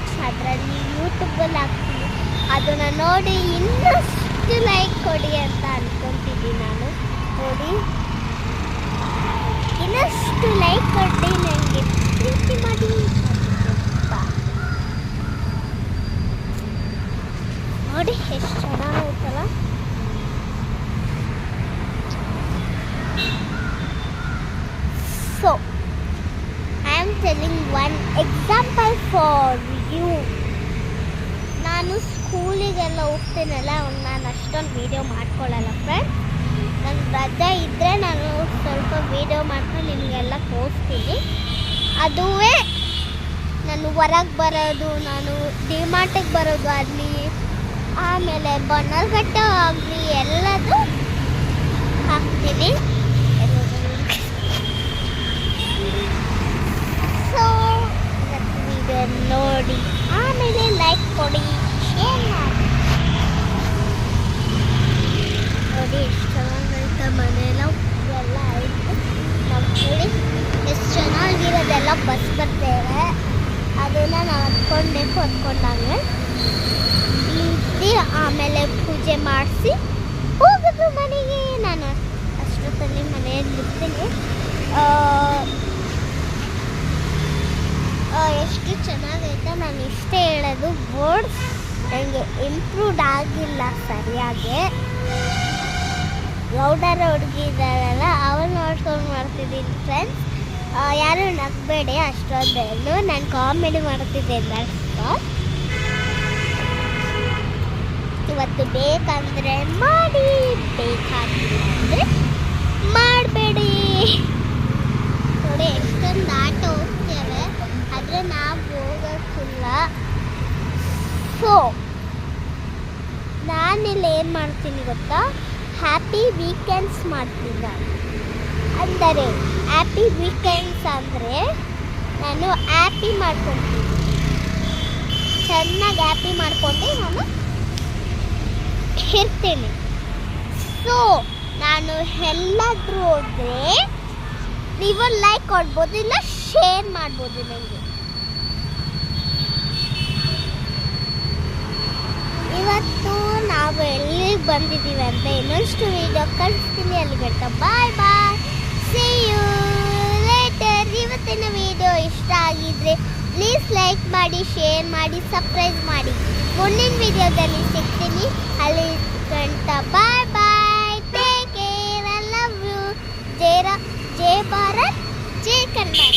Shorts ಅದರಲ್ಲಿ ಯೂಟ್ಯೂಬಲ್ಲಿ ಹಾಕ್ತೀನಿ. ಅದನ್ನು ನೋಡಿ ಇನ್ನಷ್ಟು ಲೈಕ್ ಕೊಡಿ ಅಂತ ಅಂದ್ಕೊತಿದ್ದೀನಿ ನಾನು. ನೋಡಿ ಇನ್ನಷ್ಟು ಲೈಕ್ ಕೊಡಿ, ನನಗೆ ಪ್ರೀತಿ ಮಾಡಿ. ನೋಡಿ ಎಷ್ಟು ಚೆನ್ನಾಗೈತಲ್ಲ. So, I am telling one example for you. ನಾನು ಸ್ಕೂಲಿಗೆಲ್ಲ ಹೋಗ್ತೀನಲ್ಲ, ಅವಾಗ ನಾನು ಅಷ್ಟೊಂದು ವೀಡಿಯೋ ಮಾಡ್ಕೊಳ್ಳಲ್ಲ ಫ್ರೆಂಡ್ಸ್. ನನ್ನ ರಜೆ ಇದ್ದರೆ ನಾನು ಸ್ವಲ್ಪ ವೀಡಿಯೋ ಮಾಡ್ಕೊಂಡು ನಿಮಗೆಲ್ಲ ತೋರಿಸ್ತೀನಿ. ಅದುವೇ ನಾನು ಹೊರಗೆ ಬರೋದು, ನಾನು ಡಿಮಾರ್ಟಿಗೆ ಬರೋದು ಆಗಲಿ, ಆಮೇಲೆ ಬನ್ನರ್ಘಟ್ಟ ಆಗಲಿ, ಎಲ್ಲದು ಹಾಕ್ತೀನಿ. ಸೊ ವಿಡಿಯೋ ನೋಡಿ ಆಮೇಲೆ ಲೈಕ್ ಕೊಡಿ, ಶೇರ್ ಮಾಡಿ. ನೋಡಿ ಎಷ್ಟು ಚೆನ್ನಾಗೈತೆ ಮನೆಯೆಲ್ಲ ಎಲ್ಲ ಆಯಿತು. ನಮ್ಮ ನೋಡಿ ಎಷ್ಟು ಚೆನ್ನಾಗಿರೋದೆಲ್ಲ ಬಸ್ ಬರ್ತೇವೆ, ಅದನ್ನು ನಾವು ಹೊತ್ಕೊಂಡಾಗೆ ಆಮೇಲೆ ಪೂಜೆ ಮಾಡಿಸಿ ಹೋಗೋದು ಮನೆಗೆ. ನಾನು ಅಷ್ಟೊತ್ತಲ್ಲಿ ಮನೆಯಲ್ಲಿ ಇರ್ತೀನಿ. ಎಷ್ಟು ಚೆನ್ನಾಗೈತೆ. ನಾನು ಇಷ್ಟೇ ಹೇಳೋದು, ವರ್ಡ್ಸ್ ನನಗೆ ಇಂಪ್ರೂವ್ಡ್ ಆಗಿಲ್ಲ ಸರಿಯಾಗಿ. ರೌಡರ ಹುಡುಗಿ ಇದ್ದಾರಲ್ಲ, ಅವಳು ನೋಡ್ಕೊಂಡು ಮಾಡ್ತಿದ್ದೀನಿ ಫ್ರೆಂಡ್ಸ್. ಯಾರು ನಗಬೇಡಿ ಅಷ್ಟೊಂದೇನು, ನಾನು ಕಾಮಿಡಿ ಮಾಡ್ತಿದ್ದೆ. ಇವತ್ತು ಬೇಕಂದರೆ ಮಾಡಿ, ಬೇಕಾಗಿಲ್ಲ ಅಂದರೆ ಮಾಡಬೇಡಿ. ನೋಡಿ ಎಷ್ಟೊಂದು ಆಟ ಹೋಗ್ತೇವೆ, ಆದರೆ ನಾವು ಹೋಗೋಕ್ಕಿಲ್ಲ. ಸೊ ನಾನಿಲ್ಲಿ ಏನು ಮಾಡ್ತೀನಿ ಗೊತ್ತಾ, ಹ್ಯಾಪಿ ವೀಕೆಂಡ್ಸ್ ಮಾಡ್ತೀನಿ ನಾನು. ಅಂದರೆ ಹ್ಯಾಪಿ ವೀಕೆಂಡ್ಸ್ ಅಂದರೆ ನಾನು ಹ್ಯಾಪಿ ಮಾಡ್ಕೊತೀನಿ, ಚೆನ್ನಾಗಿ ಹ್ಯಾಪಿ ಮಾಡ್ಕೊಂಡು ನಾನು ಇರ್ತೀನಿ. ಸೊ ನಾನು ಎಲ್ಲಾದರೂ ಹೋದರೆ ನೀವು ಲೈಕ್ ಕೊಡ್ಬೋದು, ಇಲ್ಲ ಶೇರ್ ಮಾಡ್ಬೋದು ನನಗೆ. ಇವತ್ತು ನಾವು ಎಲ್ಲಿಗೆ ಬಂದಿದ್ದೀವಿ ಅಂತ ಇನ್ನೊಂದು ವಿಡಿಯೋ ಕಳಿಸ್ತೀನಿ. ಅಲ್ಲಿಗಂಟ bye bye, see you later. ಇವತ್ತಿನ ವಿಡಿಯೋ ಇಷ್ಟ ಆಗಿದ್ರೆ ಪ್ಲೀಸ್ ಲೈಕ್ ಮಾಡಿ, ಶೇರ್ ಮಾಡಿ, ಸಬ್ಸ್ಕ್ರೈಬ್ ಮಾಡಿ. ಮುಂದಿನ ವಿಡಿಯೋದಲ್ಲಿ ಸಿಗ್ತೀನಿ. ಅಲ್ಲಿ ಗಂಟ bye bye, take care, I love you. ಜೈ ಭಾರತ್, ಜೈ ಕನ್ನಡ.